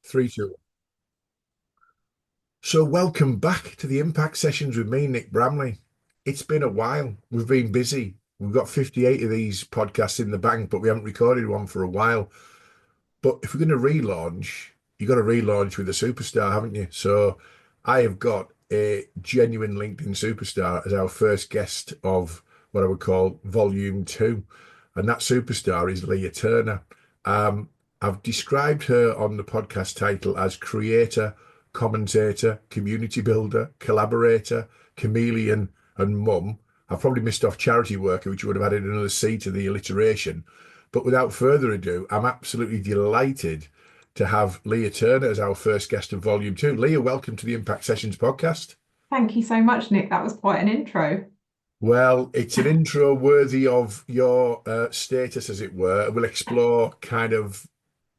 Three, two. So welcome back to the Impact Sessions with me, Nick Bramley. It's been a while. We've been busy. We've got 58 of these podcasts in the bank, but we haven't recorded one for a while. But if we're going to relaunch, you've got to relaunch with a superstar, haven't you? So I have got a genuine LinkedIn superstar as our first guest of what I would call Volume 2. And that superstar is Lea Turner. I've described her on the podcast title as creator, commentator, community builder, collaborator, chameleon, and mum. I've probably missed off charity worker, which would have added another C to the alliteration. But without further ado, I'm absolutely delighted to have Lea Turner as our first guest of Volume 2. Lea, welcome to the Impact Sessions podcast. Thank you so much, Nick. That was quite an intro. Well, it's an intro worthy of your status, as it were. We'll explore kind of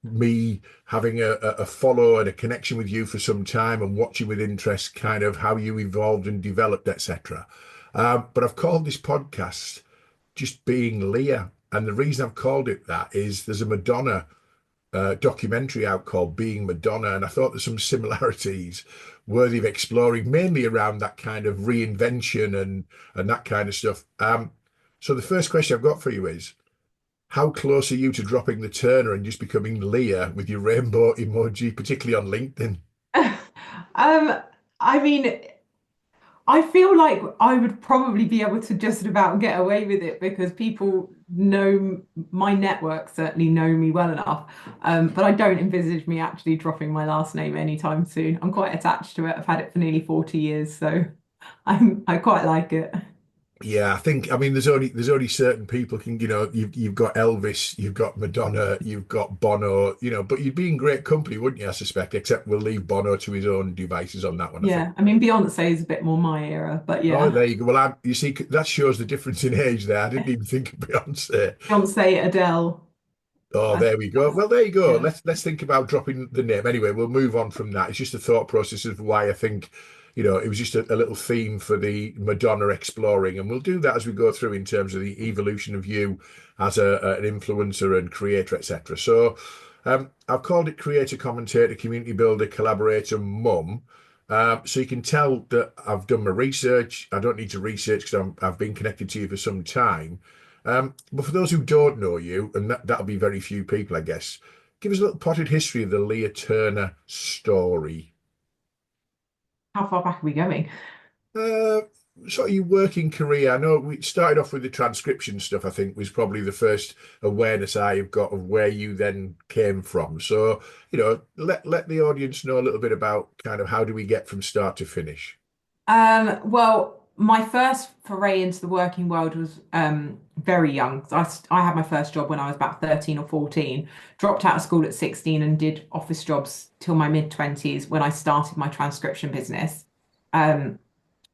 me having a follow and a connection with you for some time and watching with interest kind of how you evolved and developed, etc. But I've called this podcast just being Lea. And the reason I've called it that is there's a Madonna documentary out called Being Madonna, and I thought there's some similarities worthy of exploring, mainly around that kind of reinvention and that kind of stuff. So the first question I've got for you is, how close are you to dropping the Turner and just becoming Lea with your rainbow emoji, particularly on LinkedIn? Um, I mean, I feel like I would probably be able to just about get away with it because people know my network certainly know me well enough. But I don't envisage me actually dropping my last name anytime soon. I'm quite attached to it. I've had it for nearly 40 years, so I quite like it. Yeah, I think there's only certain people can, you've got Elvis, you've got Madonna, you've got Bono, but you'd be in great company, wouldn't you, I suspect, except we'll leave Bono to his own devices on that one, I think. Yeah, I mean Beyonce is a bit more my era, but Oh, yeah, there you go. Well, you see, that shows the difference in age there. I didn't even think of Beyonce. Beyonce, Adele. Oh, I think there we go. Well, there you go. yeah, Let's think about dropping the name. Anyway, we'll move on from that. It's just a thought process of why I think, it was just a little theme for the Madonna exploring, and we'll do that as we go through in terms of the evolution of you as an influencer and creator, etc. So, I've called it creator, commentator, community builder, collaborator, mum. So you can tell that I've done my research. I don't need to research because I've been connected to you for some time. But for those who don't know you, and that'll be very few people, I guess, give us a little potted history of the Lea Turner story. how far back are we going? Uh, Sort of your working career. I know we started off with the transcription stuff, I think was probably the first awareness I've got of where you then came from. So, let the audience know a little bit about kind of how do we get from start to finish. Well, my first foray into the working world was very young. I had my first job when I was about 13 or 14, dropped out of school at 16 and did office jobs till my mid 20s when I started my transcription business, um,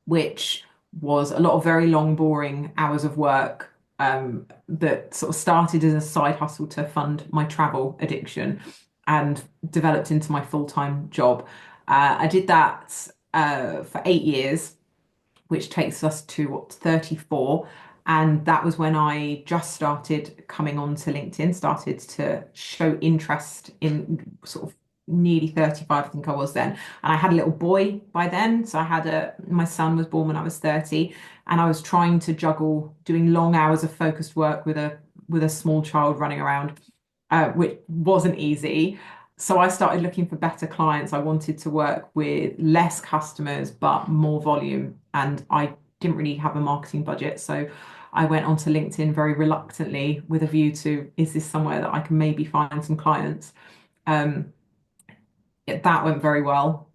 which was a lot of very long, boring hours of work that sort of started as a side hustle to fund my travel addiction and developed into my full-time job. I did that for 8 years, which takes us to what, 34. And that was when I just started coming onto LinkedIn, started to show interest in sort of nearly 35, I think I was then. And I had a little boy by then. So my son was born when I was 30, and I was trying to juggle doing long hours of focused work with a small child running around, which wasn't easy. So I started looking for better clients. I wanted to work with less customers, but more volume. And I didn't really have a marketing budget. So I went onto LinkedIn very reluctantly with a view to, is this somewhere that I can maybe find some clients? Um, that went very well.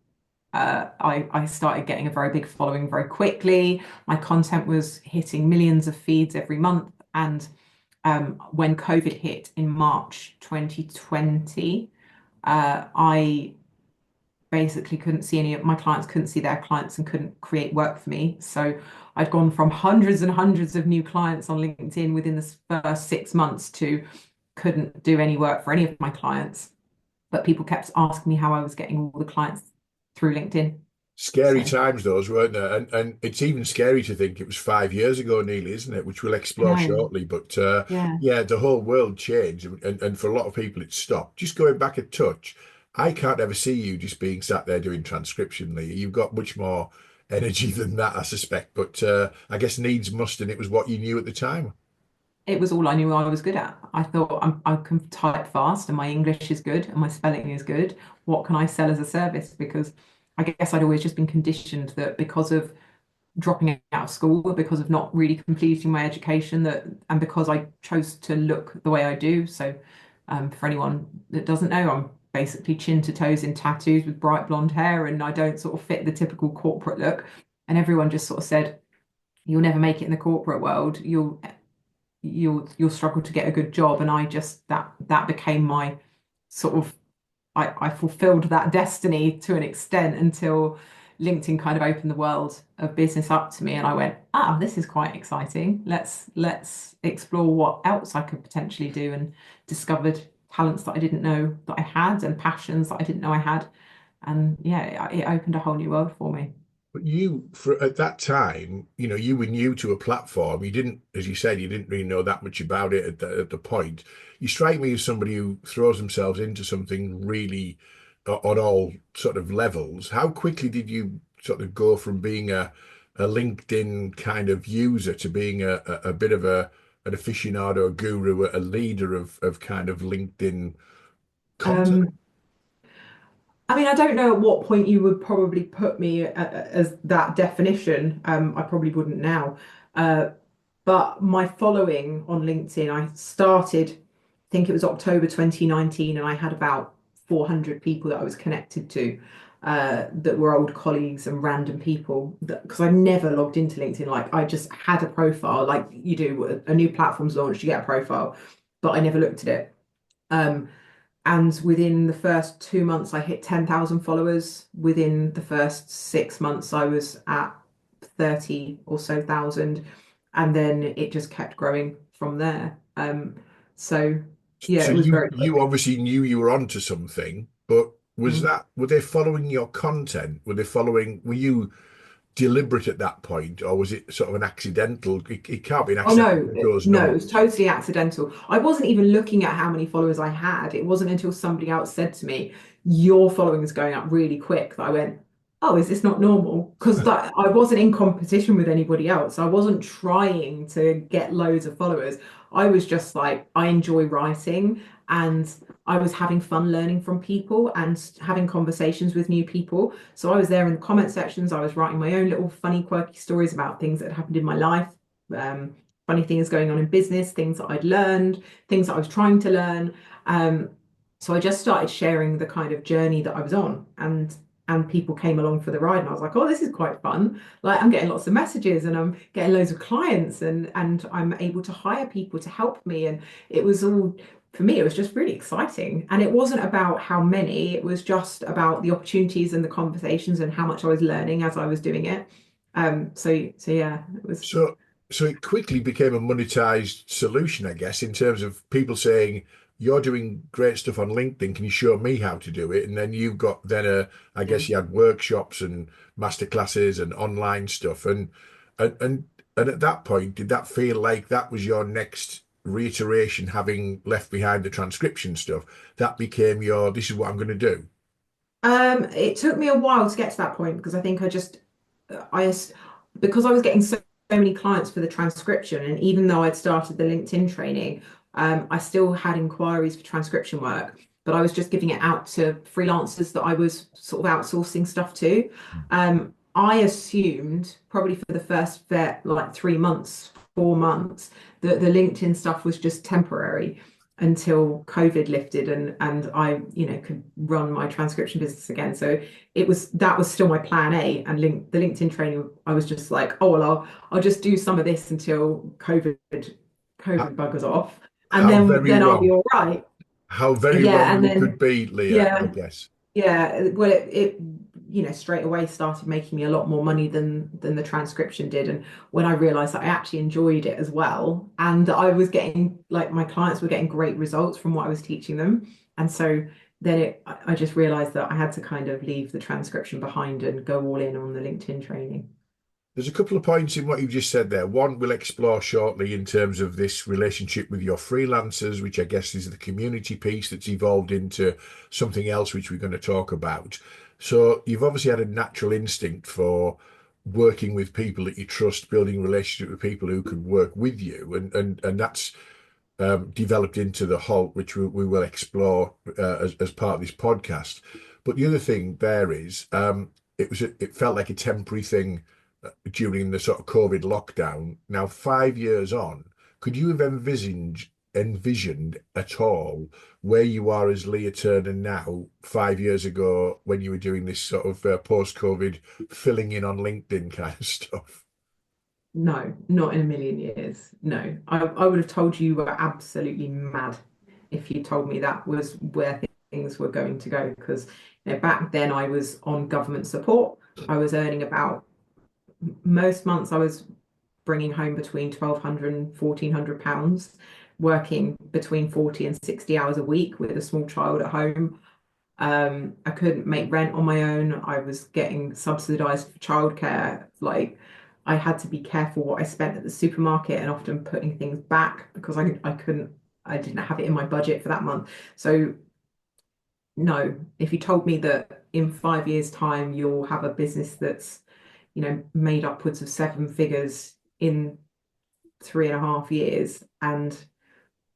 I started getting a very big following very quickly. My content was hitting millions of feeds every month. And when COVID hit in March 2020, I basically couldn't see any of my clients, couldn't see their clients and couldn't create work for me. So I'd gone from hundreds and hundreds of new clients on LinkedIn within the first 6 months to couldn't do any work for any of my clients. But people kept asking me how I was getting all the clients through LinkedIn. Scary So times those, weren't there? And it's even scary to think it was 5 years ago nearly, isn't it? Which we'll I explore know. shortly. But Yeah. yeah, the whole world changed, and for a lot of people, it stopped. Just going back a touch, I can't ever see you just being sat there doing transcription, Lee. You've got much more energy than that, I suspect. But I guess needs must, and it was what you knew at the time. It was all I knew I was good at. I thought I can type fast and my English is good and my spelling is good. What can I sell as a service? Because I guess I'd always just been conditioned that because of dropping out of school, because of not really completing my education, that and because I chose to look the way I do. So, for anyone that doesn't know, I'm basically chin to toes in tattoos with bright blonde hair, and I don't sort of fit the typical corporate look. And everyone just sort of said, "You'll never make it in the corporate world. You'll struggle to get a good job." And I just that became my sort of I fulfilled that destiny to an extent until LinkedIn kind of opened the world of business up to me, and I went, this is quite exciting. Let's explore what else I could potentially do, and discovered talents that I didn't know that I had and passions that I didn't know I had. And yeah, it opened a whole new world for me. But you, for at that time, you were new to a platform. You didn't, as you said, you didn't really know that much about it at the point. You strike me as somebody who throws themselves into something really on all sort of levels. How quickly did you sort of go from being a LinkedIn kind of user to being a bit of an aficionado, a guru, a leader of kind of LinkedIn content? Um, I mean, I don't know at what point you would probably put me as that definition. I probably wouldn't now. Uh, but my following on LinkedIn, I started, I think it was October 2019, and I had about 400 people that I was connected to, that were old colleagues and random people. Because I never logged into LinkedIn. Like, I just had a profile, like you do. A new platform's launched, you get a profile, but I never looked at it. Um, and within the first 2 months, I hit 10,000 followers. Within the first 6 months, I was at 30 or so thousand. And then it just kept growing from there. So yeah, So it was you very you quick. obviously knew you were onto something, but Mm. were they following your content? Were you deliberate at that point, or was it sort of an accidental? It can't be an Oh accidental, no, it goes no, it was nuts. totally accidental. I wasn't even looking at how many followers I had. It wasn't until somebody else said to me, "Your following is going up really quick," that I went, "Oh, is this not normal?" Because that I wasn't in competition with anybody else. I wasn't trying to get loads of followers. I was just like, I enjoy writing, and I was having fun learning from people and having conversations with new people. So I was there in the comment sections. I was writing my own little funny, quirky stories about things that had happened in my life. Um, Funny things going on in business, things that I'd learned, things that I was trying to learn. Um, so I just started sharing the kind of journey that I was on, and people came along for the ride, and I was like, oh, this is quite fun. Like, I'm getting lots of messages, and I'm getting loads of clients, and I'm able to hire people to help me. And it was all, for me, it was just really exciting. And it wasn't about how many, it was just about the opportunities and the conversations and how much I was learning as I was doing it. So yeah, it was. So so it quickly became a monetized solution, I guess, in terms of people saying, "You're doing great stuff on LinkedIn. Can you show me how to do it?" And then you've got then I Yeah. guess you had workshops and masterclasses and online stuff, and and and at that point, did that feel like that was your next reiteration, having left behind the transcription stuff? That became your, this is what I'm going to do. It took me a while to get to that point because I think I because I was getting so many clients for the transcription, and even though I'd started the LinkedIn training, I still had inquiries for transcription work, but I was just giving it out to freelancers that I was sort of outsourcing stuff to. I assumed probably for the first like 3 months, 4 months, that the LinkedIn stuff was just temporary until COVID lifted, and I, could run my transcription business again. So that was still my plan A. And the LinkedIn training, I was just like, oh well, I'll just do some of this until COVID How, buggers off, and how very then I'll be wrong, all right. how very Yeah, wrong and you could then be, Leah, I yeah, guess. yeah. Well, it straight away started making me a lot more money than the transcription did. And when I realized that I actually enjoyed it as well, and that I was getting, like, my clients were getting great results from what I was teaching them, and so then I just realized that I had to kind of leave the transcription behind and go all in on the LinkedIn training. There's a couple of points in what you've just said there. One we'll explore shortly in terms of this relationship with your freelancers, which I guess is the community piece that's evolved into something else, which we're going to talk about. So you've obviously had a natural instinct for working with people that you trust, building relationship with people who can work with you, and that's developed into the HoLT, which we will explore as part of this podcast. But the other thing there is, it felt like a temporary thing during the sort of COVID lockdown. Now, 5 years on, could you have envisioned at all where you are as Lea Turner now, 5 years ago, when you were doing this sort of post-COVID filling in on LinkedIn kind of stuff? No, not in a million years. No, I would have told you were absolutely mad if you told me that was where things were going to go. Because back then I was on government support. I was earning about most months I was bringing home between 1,200 and 1,400 pounds, working between 40 and 60 hours a week with a small child at home. I couldn't make rent on my own. I was getting subsidized for childcare. Like I had to be careful what I spent at the supermarket and often putting things back because I didn't have it in my budget for that month. So no, if you told me that in 5 years' time you'll have a business that's, made upwards of seven figures in 3.5 years and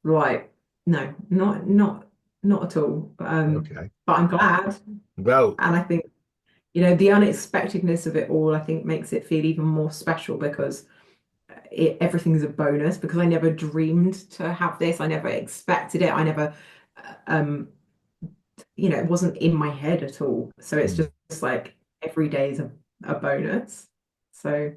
right, no, not at all. Okay. But I'm glad. Well, And I think, the unexpectedness of it all, I think makes it feel even more special because everything's a bonus because I never dreamed to have this. I never expected it. I never, um, it wasn't in my head at all. So it's hmm. just like every day is a bonus. So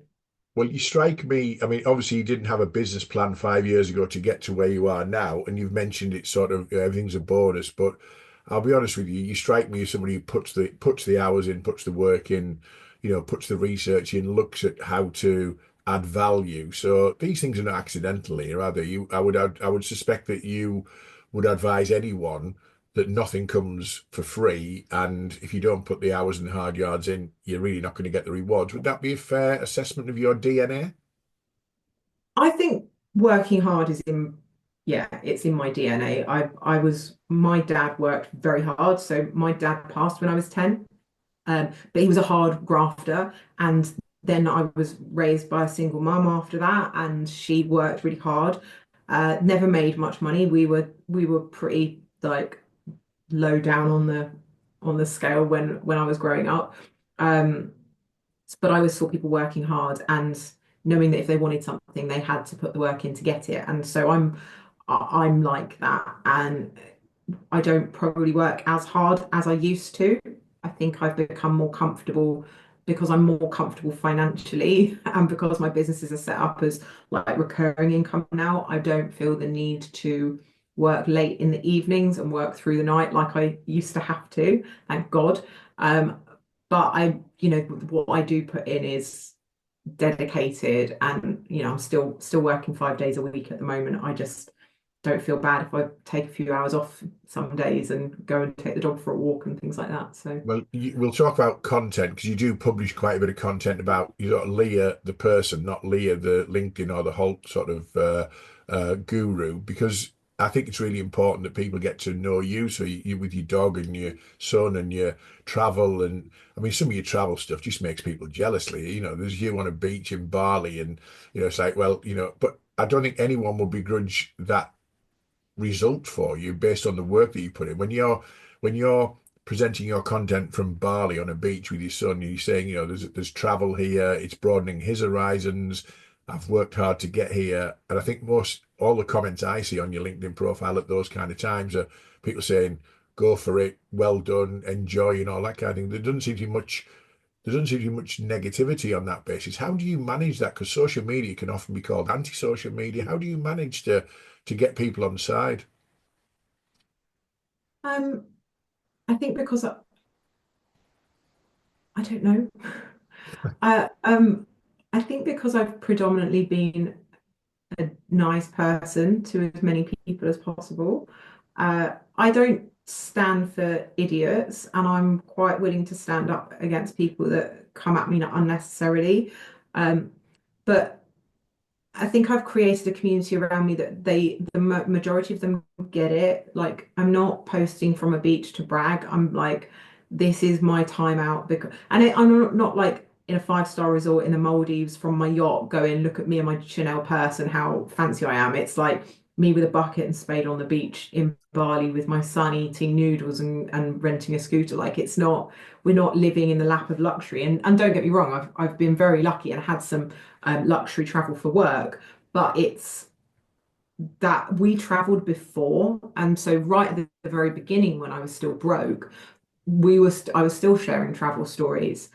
Well, you strike me. I mean, obviously, you didn't have a business plan 5 years ago to get to where you are now, and you've mentioned it's sort of everything's a bonus. But I'll be honest with you, you strike me as somebody who puts the hours in, puts the work in, puts the research in, looks at how to add value. So these things are not accidental here, are they? I would suspect that you would advise anyone that nothing comes for free, and if you don't put the hours and the hard yards in, you're really not going to get the rewards. Would that be a fair assessment of your DNA? I think working hard is yeah, it's in my DNA. My dad worked very hard. So my dad passed when I was 10, but he was a hard grafter. And then I was raised by a single mum after that, and she worked really hard. Never made much money. We were pretty like low down on the scale when I was growing up. Um, but I always saw people working hard and knowing that if they wanted something, they had to put the work in to get it. And so I'm like that, and I don't probably work as hard as I used to. I think I've become more comfortable because I'm more comfortable financially and because my businesses are set up as like recurring income now. I don't feel the need to work late in the evenings and work through the night like I used to have to, thank God. But what I do put in is dedicated and I'm still working 5 days a week at the moment. I just don't feel bad if I take a few hours off some days and go and take the dog for a walk and things like that. So Well, we'll talk about content because you do publish quite a bit of content about Leah the person, not Leah the LinkedIn or the HoLT sort of guru. Because I think it's really important that people get to know you. So you with your dog and your son and your travel, and I mean some of your travel stuff just makes people jealously. There's you on a beach in Bali, and it's like, well, but I don't think anyone will begrudge that result for you based on the work that you put in. When you're presenting your content from Bali on a beach with your son, you're saying, there's travel here, it's broadening his horizons. I've worked hard to get here. And I think most all the comments I see on your LinkedIn profile at those kind of times are people saying, go for it, well done, enjoy, and all that kind of thing. There doesn't seem to be much negativity on that basis. How do you manage that? Because social media can often be called anti-social media. How do you manage to get people on side? um, I think because I don't know. I I think because I've predominantly been a nice person to as many people as possible. I don't stand for idiots, and I'm quite willing to stand up against people that come at me unnecessarily. Um, but I think I've created a community around me that the majority of them get it. Like, I'm not posting from a beach to brag. I'm like, this is my time out because, and I'm not like in a five-star resort in the Maldives from my yacht going, look at me and my Chanel purse and how fancy I am. It's like me with a bucket and spade on the beach in Bali with my son eating noodles and renting a scooter. Like, it's not, we're not living in the lap of luxury. And don't get me wrong, I've been very lucky and had some luxury travel for work, but it's that we traveled before, and so right at the very beginning when I was still broke, I was still sharing travel stories,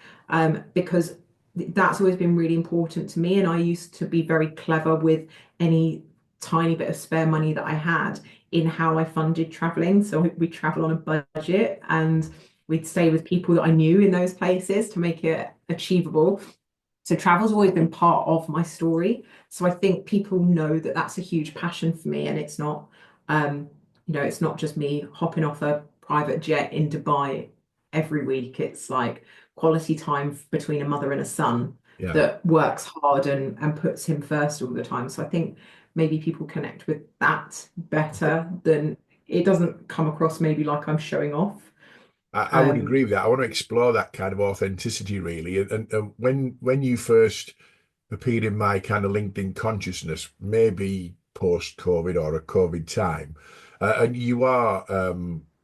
because that's always been really important to me, and I used to be very clever with any tiny bit of spare money that I had in how I funded traveling. So we travel on a budget, and we'd stay with people that I knew in those places to make it achievable. So travel's always been part of my story. So I think people know that that's a huge passion for me, and it's not, um, it's not just me hopping off a private jet in Dubai every week. It's like quality time between a mother and a son Yeah. that works hard and puts him first all the time. So I think maybe people connect with that better than it doesn't come across maybe like I'm showing off. I would Um, agree with that. I want to explore that kind of authenticity, really. And when you first appeared in my kind of LinkedIn consciousness, maybe post COVID or a COVID time, and you are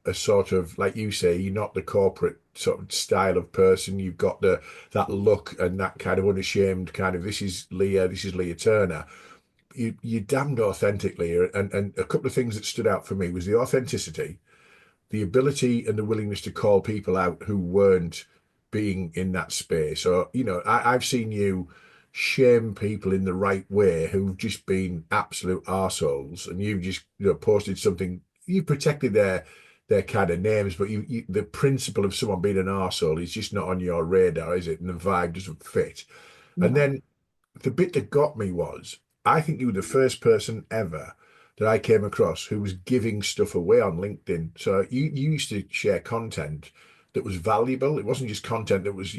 a sort of, like you say, you're not the corporate sort of style of person. You've got that look and that kind of unashamed kind of, this is Lea Turner. You damned authentically, and a couple of things that stood out for me was the authenticity, the ability and the willingness to call people out who weren't being in that space. Or, I've seen you shame people in the right way who've just been absolute arseholes, and you've just, posted something. You protected their kind of names, but the principle of someone being an arsehole is just not on your radar, is it? And the vibe doesn't fit. And yeah. then the bit that got me was, I think you were the first person ever that I came across who was giving stuff away on LinkedIn. So you used to share content that was valuable. It wasn't just content that was,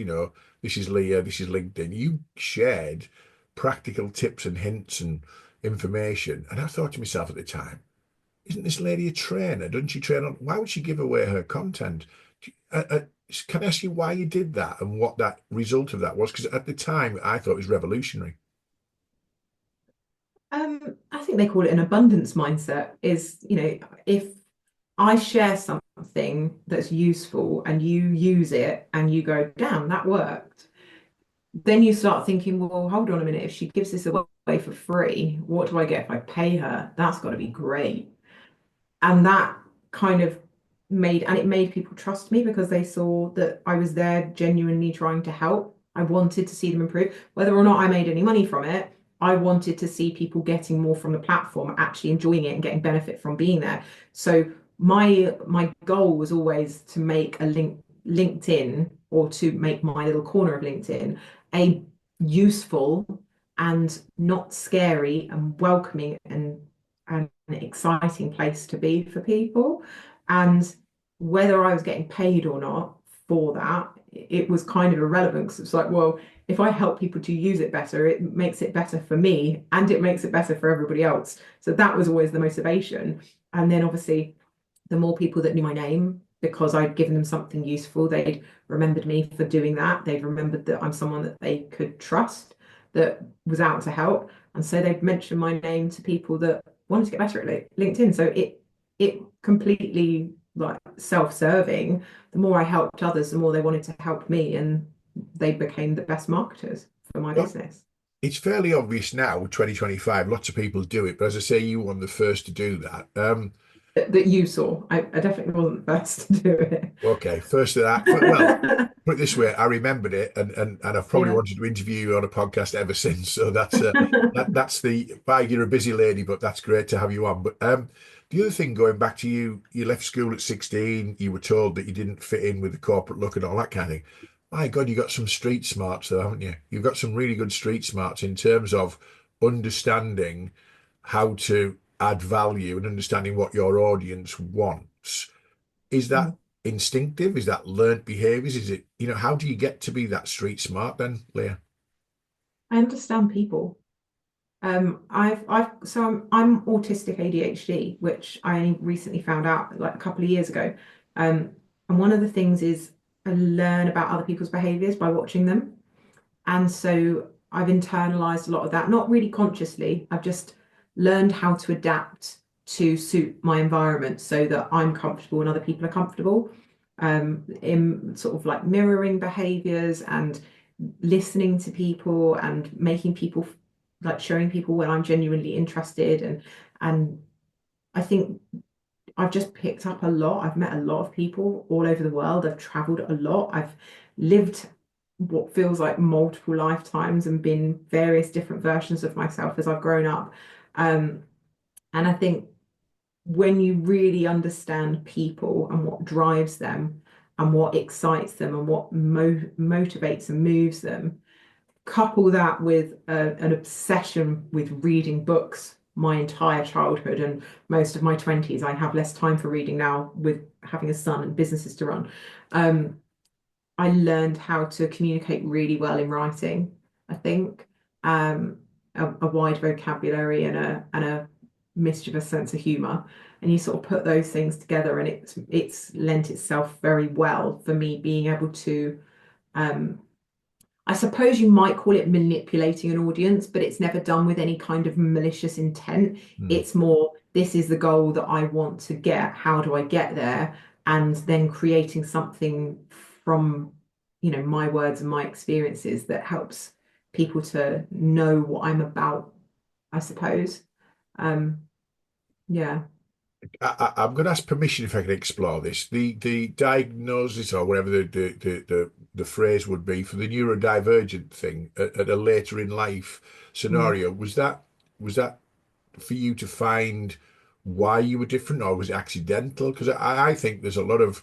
this is Leah, this is LinkedIn. You shared practical tips and hints and information. And I thought to myself at the time, isn't this lady a trainer? Doesn't she train on? Why would she give away her content? Can I ask you why you did that and what that result of that was? Because at the time, I thought it was revolutionary. I think they call it an abundance mindset. If I share something that's useful and you use it and you go, damn, that worked, then you start thinking, well, hold on a minute. If she gives this away for free, what do I get if I pay her? That's got to be great. And that kind of it made people trust me because they saw that I was there genuinely trying to help. I wanted to see them improve. Whether or not I made any money from it, I wanted to see people getting more from the platform, actually enjoying it and getting benefit from being there. So my goal was always to make a LinkedIn, or to make my little corner of LinkedIn a useful and not scary and welcoming and an exciting place to be for people. And whether I was getting paid or not for that, it was kind of irrelevant, because it's like, well, if I help people to use it better, it makes it better for me and it makes it better for everybody else. So that was always the motivation. And then obviously, the more people that knew my name, because I'd given them something useful, they'd remembered me for doing that. They'd remembered that I'm someone that they could trust, that was out to help. And so they'd mention my name to people that wanted to get better at LinkedIn. So it completely, like, self-serving. The more I helped others, the more they wanted to help me, and they became the best marketers for my Well, business. it's fairly obvious now, 2025, lots of people do it, but as I say, you were one of the first to do that. That you saw. I definitely wasn't the first to do it. Okay, first of that. Well, put it this way, I remembered it, and I've probably Yeah. wanted to interview you on a podcast ever since. So that's the why you're a busy lady, but that's great to have you on. But the other thing, going back to you, you left school at 16. You were told that you didn't fit in with the corporate look and all that kind of thing. My God, you got some street smarts though, haven't you? You've got some really good street smarts in terms of understanding how to add value and understanding what your audience wants. Is that instinctive? Is that learnt behaviors? Is it, how do you get to be that street smart then, Leah? I understand people. I'm autistic ADHD, which I only recently found out like a couple of years ago. Um, and one of the things is I learn about other people's behaviors by watching them. And so I've internalized a lot of that, not really consciously. I've just learned how to adapt to suit my environment so that I'm comfortable and other people are comfortable. In sort of like mirroring behaviors and listening to people and making people like showing people when I'm genuinely interested and I think I've just picked up a lot. I've met a lot of people all over the world. I've traveled a lot. I've lived what feels like multiple lifetimes and been various different versions of myself as I've grown up. Um, and I think when you really understand people and what drives them and what excites them and what motivates and moves them, couple that with an obsession with reading books my entire childhood and most of my 20s. I have less time for reading now with having a son and businesses to run. Um, I learned how to communicate really well in writing, I think. Um, a wide vocabulary and a mischievous sense of humor. And you sort of put those things together and it's lent itself very well for me being able to um, I suppose you might call it manipulating an audience, but it's never done with any kind of malicious intent. Hmm. It's more, this is the goal that I want to get. How do I get there? And then creating something from, my words and my experiences that helps people to know what I'm about, I suppose. Um, yeah. I'm going to ask permission if I can explore this. The diagnosis or whatever the phrase would be for the neurodivergent thing at a later in life Mm. scenario, was that for you to find why you were different, or was it accidental? Because I think there's a lot of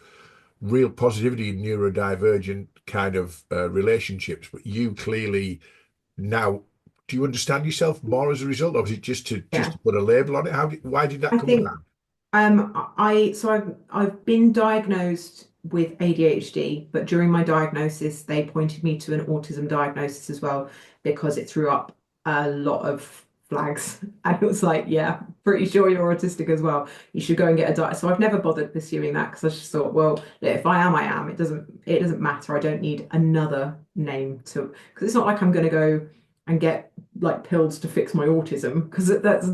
real positivity in neurodivergent kind of relationships, but you clearly now, do you understand yourself more as a result, or was it just Yeah. to put a label on it? Why did that I come think about? I've been diagnosed with ADHD, but during my diagnosis, they pointed me to an autism diagnosis as well because it threw up a lot of flags. And it was like, yeah, pretty sure you're autistic as well. You should go and get a diet. So I've never bothered pursuing that because I just thought, well, if I am, I am. It doesn't matter. I don't need another name to because it's not like I'm going to go and get like pills to fix my autism because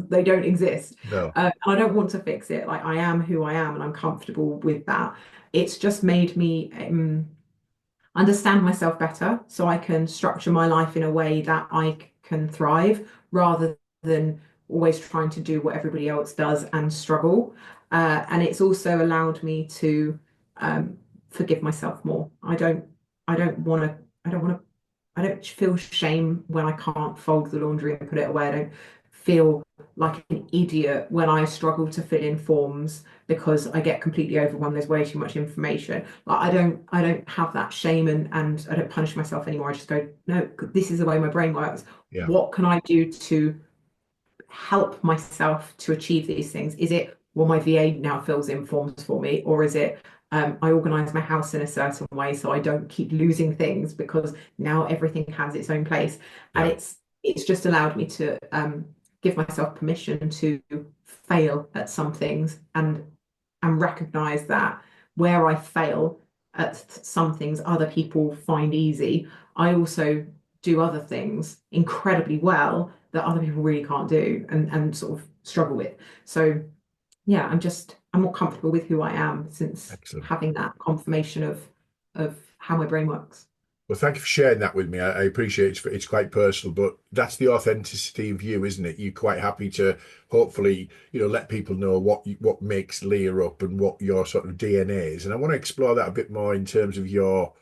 they don't exist. No. I don't want to fix it. Like I am who I am, and I'm comfortable with that. It's just made me understand myself better, so I can structure my life in a way that I can thrive, rather than always trying to do what everybody else does and struggle. And it's also allowed me to um, forgive myself more. I don't want to. I don't want to. I don't feel shame when I can't fold the laundry and put it away. I don't feel like an idiot when I struggle to fill in forms because I get completely overwhelmed. There's way too much information. Like I don't have that shame and I don't punish myself anymore. I just go, no, this is the way my brain works. Yeah. What can I do to help myself to achieve these things? Is it, well, my VA now fills in forms for me, or is it I organize my house in a certain way so I don't keep losing things because now everything has its own place. And Yeah. it's just allowed me to give myself permission to fail at some things and recognize that where I fail at some things other people find easy, I also do other things incredibly well that other people really can't do and sort of struggle with. So yeah, I'm more comfortable with who I am since Excellent. having that confirmation of how my brain works. Well, thank you for sharing that with me. I appreciate it's quite personal, but that's the authenticity of you, isn't it? You're quite happy to hopefully, let people know what makes Leah up and what your sort of DNA is. And I want to explore that a bit more in terms of your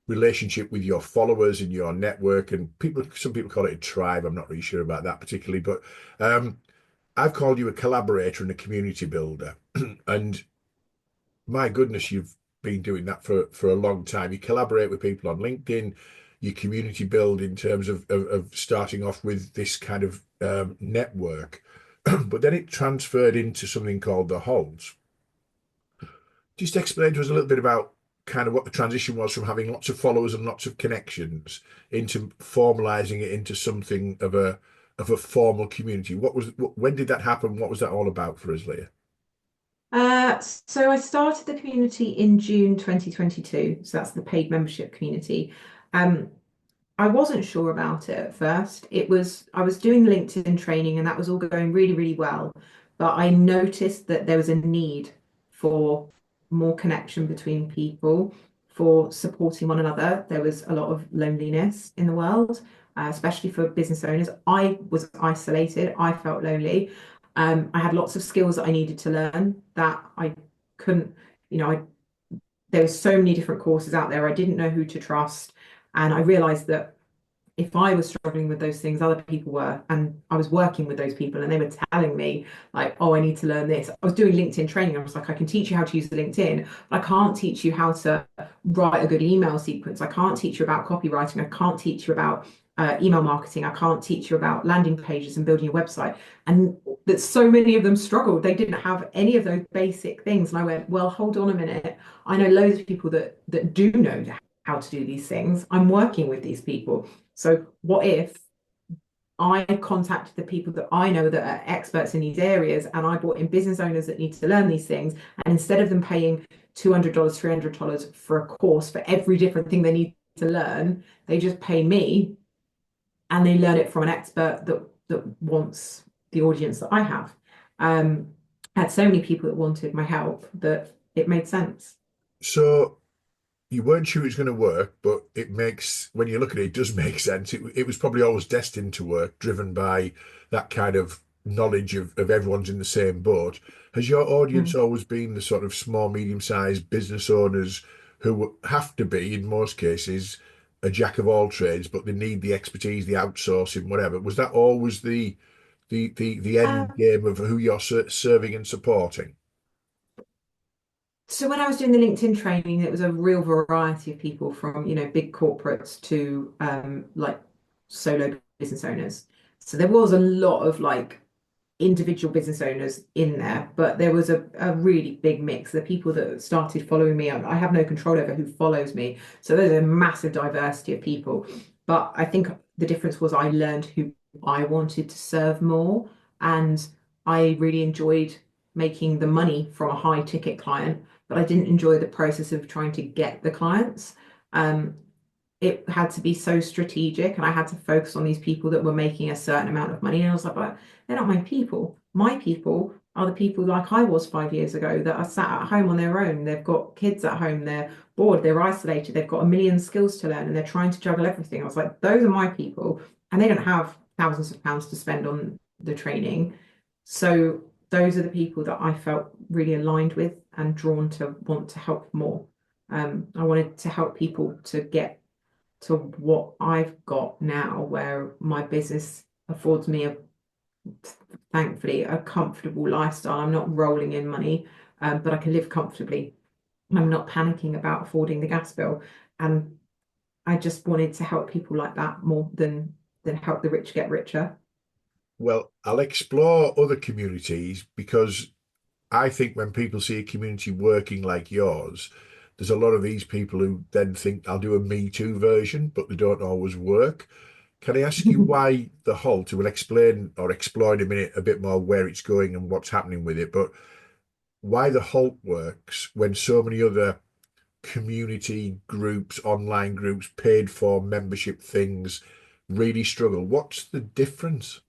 relationship with your followers and your network. And some people call it a tribe. I'm not really sure about that particularly, but I've called you a collaborator and a community builder. And my goodness, you've been doing that for a long time. You collaborate with people on LinkedIn, you community build in terms of starting off with this kind of network. But then it transferred into something called the HoLT. Just explain to us a little bit about kind of what the transition was from having lots of followers and lots of connections into formalizing it into something of a formal community. When did that happen? What was that all about for us, Leah? So I started the community in June 2022. So that's the paid membership community. Um, I wasn't sure about it at first. I was doing LinkedIn training and that was all going really, really well. But I noticed that there was a need for more connection between people, for supporting one another. There was a lot of loneliness in the world, especially for business owners. I was isolated. I felt lonely. I had lots of skills that I needed to learn that I couldn't, you know, there were so many different courses out there. I didn't know who to trust. And I realized that if I was struggling with those things, other people were. And I was working with those people and they were telling me, like, oh, I need to learn this. I was doing LinkedIn training. I was like, I can teach you how to use LinkedIn, but I can't teach you how to write a good email sequence. I can't teach you about copywriting. I can't teach you about email marketing. I can't teach you about landing pages and building a website. And that so many of them struggled. They didn't have any of those basic things. And I went, well, hold on a minute. I know loads of people that do know how to do these things. I'm working with these people. So what if I contacted the people that I know that are experts in these areas and I brought in business owners that need to learn these things, and instead of them paying $200, $300 for a course for every different thing they need to learn, they just pay me and they learn it from an expert that wants the audience that I have. I had so many people that wanted my help that it made sense. So you weren't sure it was going to work, but it makes, when you look at it, it does make sense. It was probably always destined to work, driven by that kind of knowledge of everyone's in the same boat. Has your audience Mm. always been the sort of small, medium-sized business owners who have to be, in most cases, a jack of all trades, but they need the expertise, the outsourcing, whatever? Was that always the Uh, end game of who you're serving and supporting? So when I was doing the LinkedIn training, it was a real variety of people from, big corporates to like solo business owners. So there was a lot of like individual business owners in there, but there was a really big mix. The people that started following me, I have no control over who follows me. So there's a massive diversity of people. But I think the difference was I learned who I wanted to serve more. And I really enjoyed making the money from a high ticket client, but I didn't enjoy the process of trying to get the clients. Um, it had to be so strategic and I had to focus on these people that were making a certain amount of money. And I was like, but they're not my people. My people are the people like I was 5 years ago that are sat at home on their own. They've got kids at home, they're bored, they're isolated, they've got a million skills to learn, and they're trying to juggle everything. I was like, those are my people, and they don't have thousands of pounds to spend on the training. So those are the people that I felt really aligned with and drawn to want to help more. I wanted to help people to get to what I've got now, where my business affords me thankfully, a comfortable lifestyle. I'm not rolling in money, but I can live comfortably. I'm not panicking about affording the gas bill. And I just wanted to help people like that more than help the rich get richer. Well, I'll explore other communities because I think when people see a community working like yours, there's a lot of these people who then think I'll do a Me Too version, but they don't always work. Can I ask you why the HoLT? We'll explain or explore in a minute a bit more where it's going and what's happening with it, but why the HoLT works when so many other community groups, online groups, paid for membership things really struggle. What's the difference?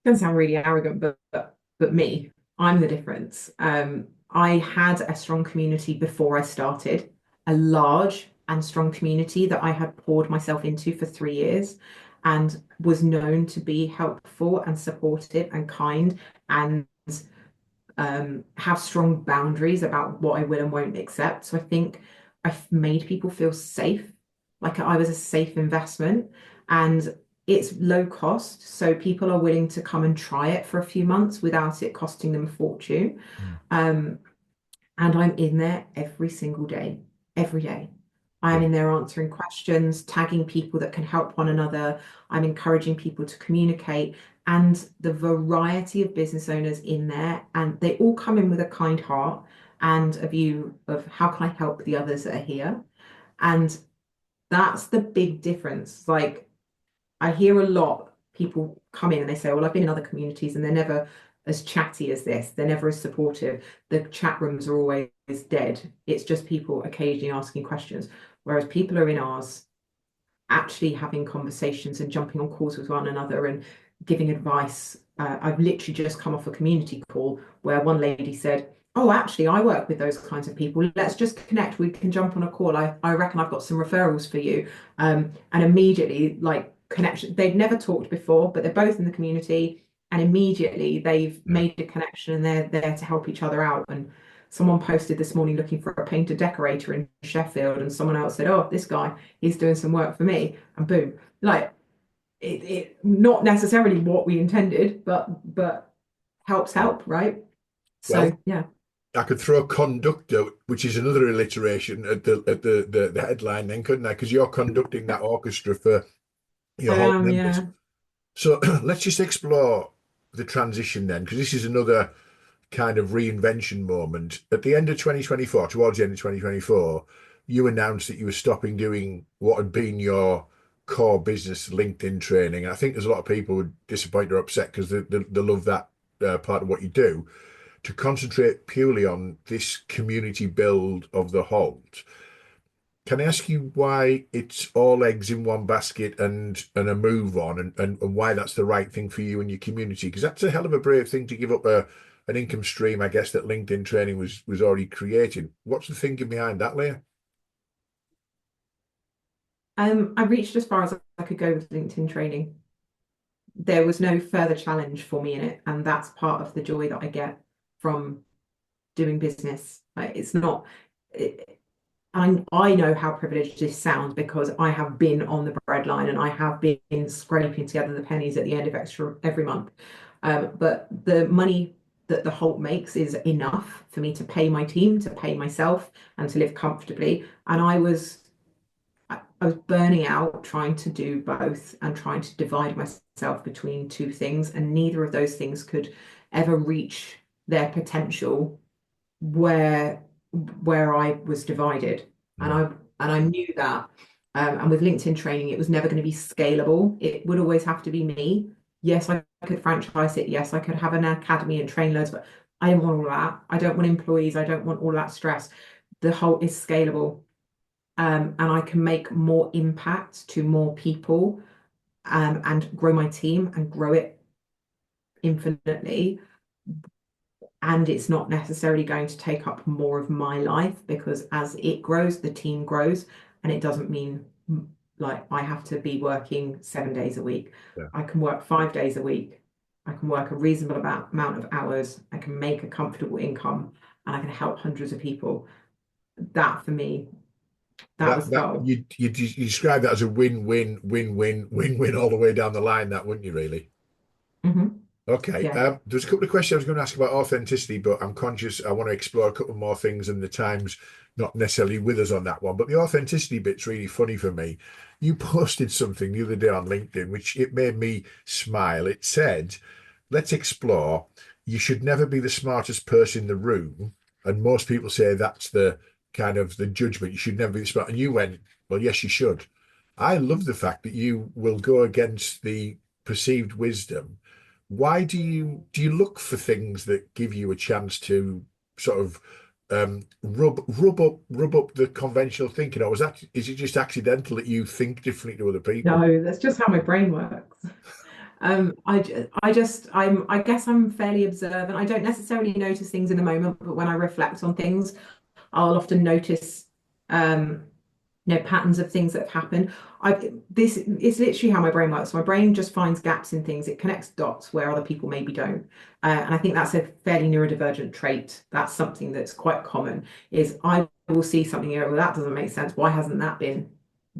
Doesn't sound really arrogant, but me, I'm the difference. I had a strong community before I started, a large and strong community that I had poured myself into for 3 years and was known to be helpful and supportive and kind and have strong boundaries about what I will and won't accept. So I think I've made people feel safe, like I was a safe investment, and it's low cost. So people are willing to come and try it for a few months without it costing them a fortune. Mm. Um, and I'm in there every single day, every day. I'm Yeah. in there answering questions, tagging people that can help one another. I'm encouraging people to communicate. And the variety of business owners in there, and they all come in with a kind heart. and a view of how can I help the others that are here. And that's the big difference. Like I hear a lot people come in and they say, well, I've been in other communities and they're never as chatty as this. They're never as supportive. The chat rooms are always dead. It's just people occasionally asking questions. Whereas people are in ours actually having conversations and jumping on calls with one another and giving advice. I've literally just come off a community call where one lady said, oh, actually, I work with those kinds of people. Let's just connect. We can jump on a call. I reckon I've got some referrals for you. And immediately, like connection, they've never talked before, but they're both in the community. And immediately they've Yeah. made a connection and they're there to help each other out. And someone posted this morning looking for a painter decorator in Sheffield, and someone else said, oh, this guy, he's doing some work for me. And boom, like it not necessarily what we intended, but helps help, right? Well, So yeah. I could throw conductor, which is another alliteration at the headline then, couldn't I? Because you're conducting that orchestra for your I whole am, members. yeah. So let's just explore the transition then, because this is another kind of reinvention moment. At the end of 2024, towards the end of 2024, you announced that you were stopping doing what had been your core business, LinkedIn training. And I think there's a lot of people who are disappointed or upset because they love that part of what you do, to concentrate purely on this community build of the HoLT. Can I ask you why it's all eggs in one basket and a move on, and why that's the right thing for you and your community? Because that's a hell of a brave thing to give up an income stream, I guess, that LinkedIn training was already creating. What's the thinking behind that, Leah? I reached as far as I could go with LinkedIn training. There was no further challenge for me in it, and that's part of the joy that I get from doing business. Like, it's not. It, I know how privileged this sounds because I have been on the breadline and I have been scraping together the pennies at the end of extra every month. But the money that the HoLT makes is enough for me to pay my team, to pay myself, and to live comfortably. And I was burning out trying to do both and trying to divide myself between two things, and neither of those things could ever reach their potential where I was divided, and Mm. I knew that. And with LinkedIn training, it was never going to be scalable. It would always have to be me. Yes, I could franchise it. Yes, I could have an academy and train loads, but I don't want all that. I don't want employees. I don't want all that stress. The whole is scalable, and I can make more impact to more people, and grow my team and grow it infinitely. And it's not necessarily going to take up more of my life because as it grows, the team grows, and it doesn't mean like I have to be working 7 days a week. Yeah. I can work 5 days a week. I can work a reasonable amount of hours. I can make a comfortable income, and I can help hundreds of people. That for me, that was the That goal. you describe that as a win-win, win-win, win-win all the way down the line, that wouldn't you, really? Hmm. Okay. Yeah. There's a couple of questions I was going to ask about authenticity, but I'm conscious I want to explore a couple more things, and the time's not necessarily with us on that one. But the authenticity bit's really funny for me. You posted something the other day on LinkedIn, which it made me smile. It said, let's explore. You should never be the smartest person in the room. And most people say that's the kind of the judgment. You should never be the smart. And you went, well, yes, you should. I love the fact that you will go against the perceived wisdom. Why do you look for things that give you a chance to sort of rub up the conventional thinking, or is it just accidental that you think differently to other people? No, that's just how my brain works. I guess I'm fairly observant. I don't necessarily notice things in the moment, but when I reflect on things, I'll often notice um, patterns of things that have happened. This is literally how my brain works. My brain just finds gaps in things. It connects dots where other people maybe don't. And I think that's a fairly neurodivergent trait. That's something that's quite common, is I will see something and go, well, that doesn't make sense. Why hasn't that been?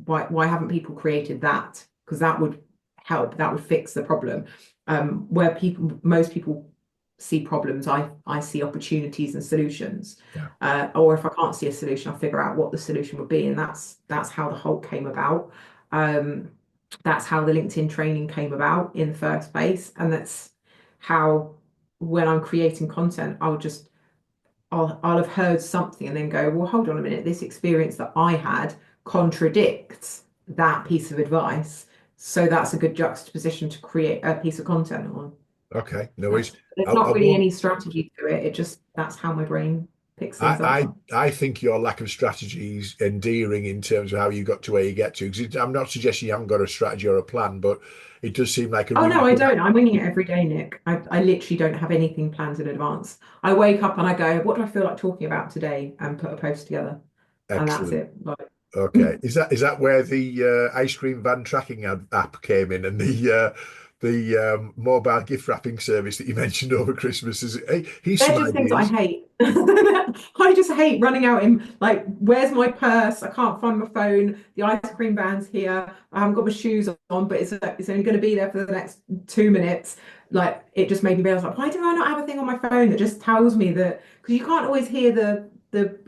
Why haven't people created that? Because that would help. That would fix the problem. Where most people see problems, I see opportunities and solutions. Yeah. Or if I can't see a solution, I'll figure out what the solution would be. And that's how the HoLT came about. Um, that's how the LinkedIn training came about in the first place. And that's how when I'm creating content, I'll just I'll have heard something and then go, well, hold on a minute, this experience that I had contradicts that piece of advice. So that's a good juxtaposition to create a piece of content on. Okay, no worries. There's I not really won't. any strategy to it. It just, that's how my brain picks things I, up. I think your lack of strategy is endearing in terms of how you got to where you get to. Because I'm not suggesting you haven't got a strategy or a plan, but it does seem like a Oh really no, I good. don't. I'm winging it every day, Nick. I literally don't have anything planned in advance. I wake up and I go, what do I feel like talking about today? And put a post together. And that's Excellent. it. Like, Okay, is that where the ice cream van tracking app came in, and the mobile gift wrapping service that you mentioned over Christmas? Is it, hey, here's they're some just things I ideas. hate. I just hate running out in like, where's my purse? I can't find my phone. The ice cream van's here. I haven't got my shoes on, but it's only going to be there for the next 2 minutes. Like it just made me realize, like, why do I not have a thing on my phone that just tells me that? Because you can't always hear the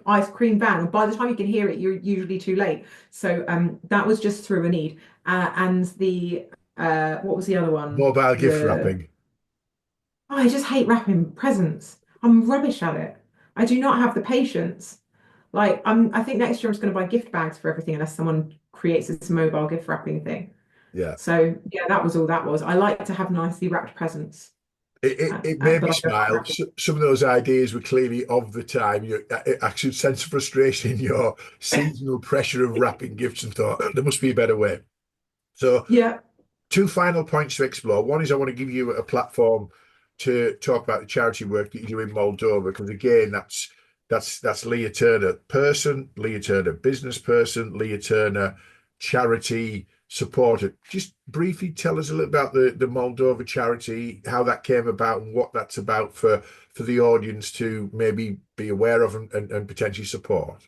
ice cream van, and by the time you can hear it, you're usually too late. So that was just through a need. And the what was the other one? Mobile gift The wrapping. Oh, I just hate wrapping presents. I'm rubbish at it. I do not have the patience. Like I think next year I'm just going to buy gift bags for everything unless someone creates this mobile gift wrapping thing. Yeah. So yeah, that was all that was. I like to have nicely wrapped presents, It made but me I don't smile. wrap them. Some of those ideas were clearly of the time. I could sense frustration in your seasonal pressure of wrapping gifts and thought there must be a better way. So, Yeah, two final points to explore. One is I want to give you a platform to talk about the charity work that you do in Moldova, because again, that's Lea Turner person, Lea Turner business person, Lea Turner charity supporter. Just briefly tell us a little about the Moldova charity, how that came about, and what that's about for the audience to maybe be aware of and potentially support.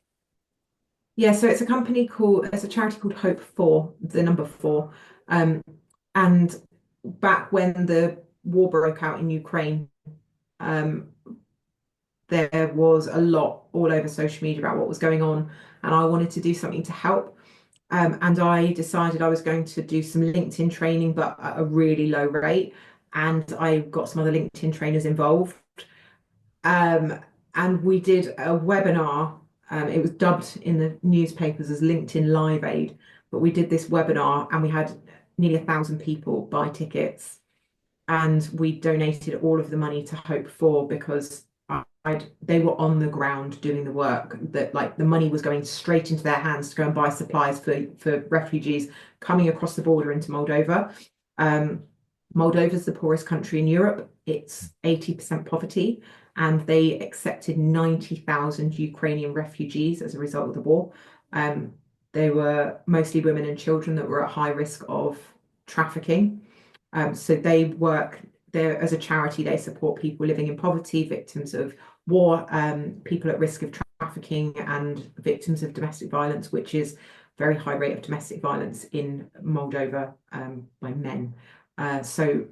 yeah. So it's a charity called Hope for the number four, um, and back when the war broke out in Ukraine. Um, there was a lot all over social media about what was going on, and I wanted to do something to help. And I decided I was going to do some LinkedIn training, but at a really low rate. And I got some other LinkedIn trainers involved. Um, and we did a webinar. It was dubbed in the newspapers as LinkedIn Live Aid, but we did this webinar and we had nearly 1,000 people buy tickets, and we donated all of the money to Hope for because they were on the ground doing the work, that like the money was going straight into their hands to go and buy supplies for refugees coming across the border into Moldova. Um, Moldova is the poorest country in Europe. It's 80% poverty, and they accepted 90,000 Ukrainian refugees as a result of the war. Um, they were mostly women and children that were at high risk of trafficking. So they work there as a charity. They support people living in poverty, victims of war, people at risk of trafficking, and victims of domestic violence, which is very high rate of domestic violence in Moldova by men. So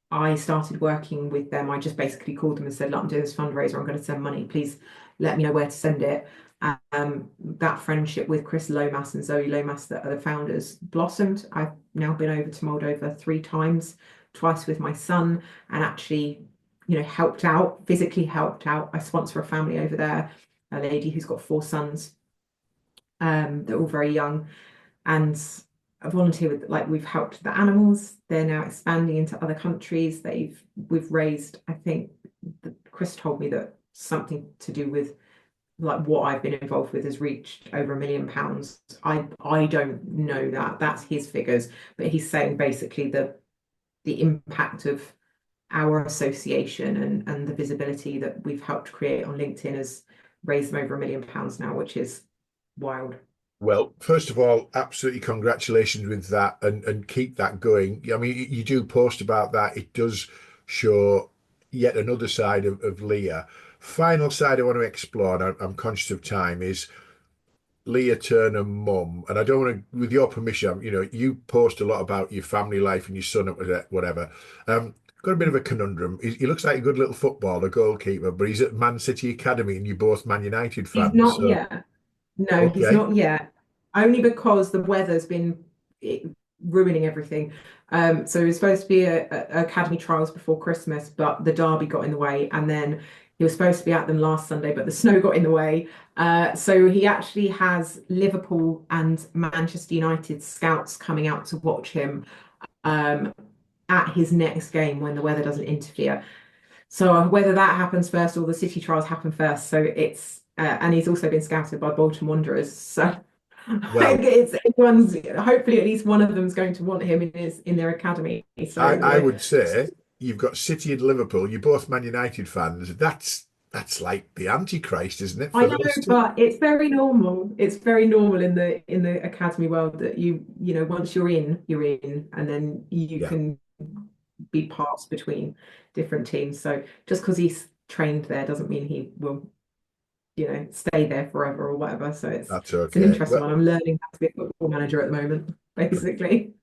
I started working with them. I just basically called them and said, look, I'm doing this fundraiser. I'm going to send money. Please let me know where to send it. That friendship with Chris Lomas and Zoe Lomas, that are the founders, blossomed. I've now been over to Moldova 3 times, twice with my son, and actually, helped out, physically helped out. I sponsor a family over there, a lady who's got 4 sons. They're all very young, and I volunteer with, like, we've helped the animals. They're now expanding into other countries. We've raised, I think, Chris told me that something to do with like what I've been involved with has reached over £1 million. I don't know that. That's his figures, but he's saying basically the impact of our association and the visibility that we've helped create on LinkedIn has raised them over £1 million now, which is wild. Well, first of all, absolutely congratulations with that, and keep that going. I mean, you do post about that. It does show yet another side of Leah. Final side I want to explore, and I'm conscious of time, is Lea Turner Mum. And I don't want to, with your permission, you post a lot about your family life and your son, whatever. Got a bit of a conundrum. He looks like a good little footballer, goalkeeper, but he's at Man City Academy, and you're both Man United He's fans. not So, yet. No, he's okay. not yet. Only because the weather's been ruining everything. So it was supposed to be a academy trials before Christmas, but the derby got in the way, and then He was supposed to be at them last Sunday, but the snow got in the way. So he actually has Liverpool and Manchester United scouts coming out to watch him um, at his next game when the weather doesn't interfere. So whether that happens first or the City trials happen first, so it's and he's also been scouted by Bolton Wanderers. So Well, it's everyone's hopefully at least one of them's going to want him in their academy. So I would say you've got City and Liverpool. You're both Man United fans. That's like the Antichrist, isn't it, I for know, those two? but it's very normal. It's very normal in the academy world that you know once you're in, and then you Yeah, can be passed between different teams. So just because he's trained there doesn't mean he will, stay there forever or whatever. So that's it's an okay. interesting one. I'm learning how to be a football manager at the moment, basically.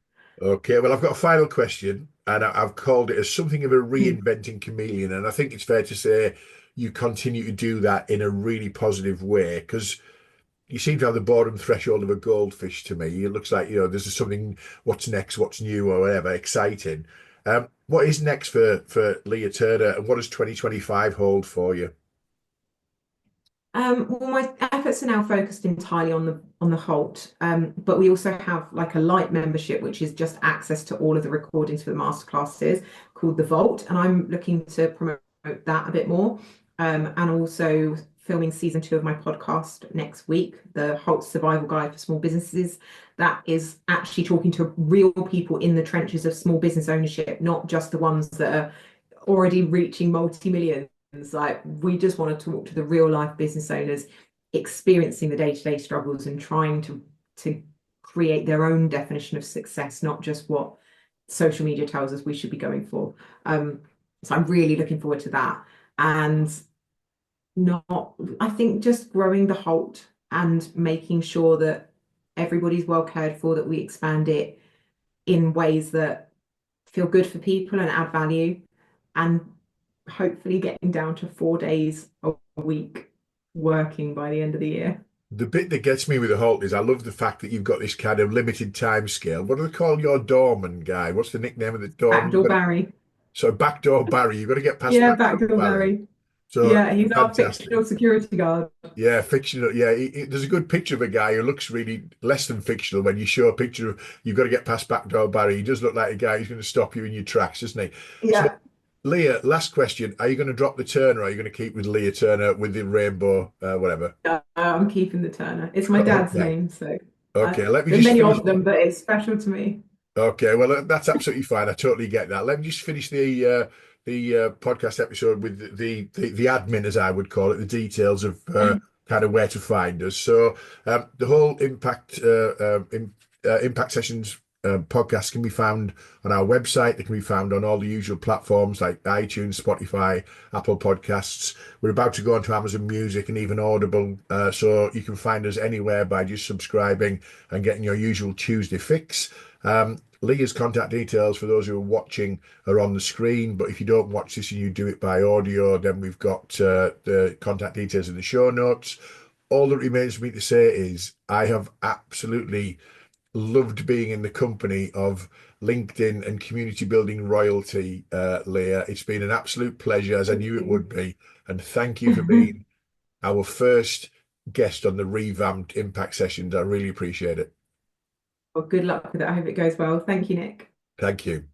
Okay, well, I've got a final question, and I've called it as something of a Mm. reinventing chameleon. And I think it's fair to say you continue to do that in a really positive way because you seem to have the boredom threshold of a goldfish to me. It looks like, there's something, what's next, what's new, or whatever, exciting. What is next for Lea Turner, and what does 2025 hold for you? Well, my efforts are now focused entirely on the HoLT, but we also have like a light membership, which is just access to all of the recordings for the masterclasses called the Vault, and I'm looking to promote that a bit more, and also filming season 2 of my podcast next week, the HoLT Survival Guide for Small Businesses. That is actually talking to real people in the trenches of small business ownership, not just the ones that are already reaching multi-millions. Like we just want to talk to the real life business owners experiencing the day-to-day struggles and trying to create their own definition of success, not just what social media tells us we should be going for. So I'm really looking forward to that. And not, I think just growing the HoLT and making sure that everybody's well cared for, that we expand it in ways that feel good for people and add value, and hopefully getting down to 4 days a week working by the end of the year. The bit that gets me with the Halt is I love the fact that you've got this kind of limited time scale. What do they call your doorman guy? What's the nickname of the doorman? Backdoor Barry. So backdoor Barry, you've got to get past Yeah, backdoor Backdoor Barry. Barry. So Yeah, he's our fantastic. fictional security guard. Yeah, fictional. Yeah, there's a good picture of a guy who looks really less than fictional when you show a picture of you've got to get past backdoor Barry. He does look like a guy who's going to stop you in your tracks, doesn't he? So, Yeah, Leah, last question: are you going to drop the Turner, or are you going to keep with Leah Turner with the rainbow, whatever? I'm keeping the Turner. It's my dad's Okay, name, so okay. Let me there's just many finish. of them, but it's special to me. Okay, well that's absolutely fine. I totally get that. Let me just finish the podcast episode with the admin, as I would call it, the details of kind of where to find us. So the whole impact sessions podcast can be found on our website. They can be found on all the usual platforms like iTunes, Spotify, Apple Podcasts. We're about to go onto Amazon Music and even Audible, so you can find us anywhere by just subscribing and getting your usual Tuesday fix. Leah's contact details for those who are watching are on the screen, but if you don't watch this and you do it by audio, then we've got the contact details in the show notes. All that remains for me to say is I have absolutely loved being in the company of LinkedIn and community building royalty, Leah. It's been an absolute pleasure, as I Thank knew it you. would be. And thank you for being our first guest on the revamped Impact Sessions. I really appreciate it. Well, good luck with it. I hope it goes well. Thank you, Nick. Thank you.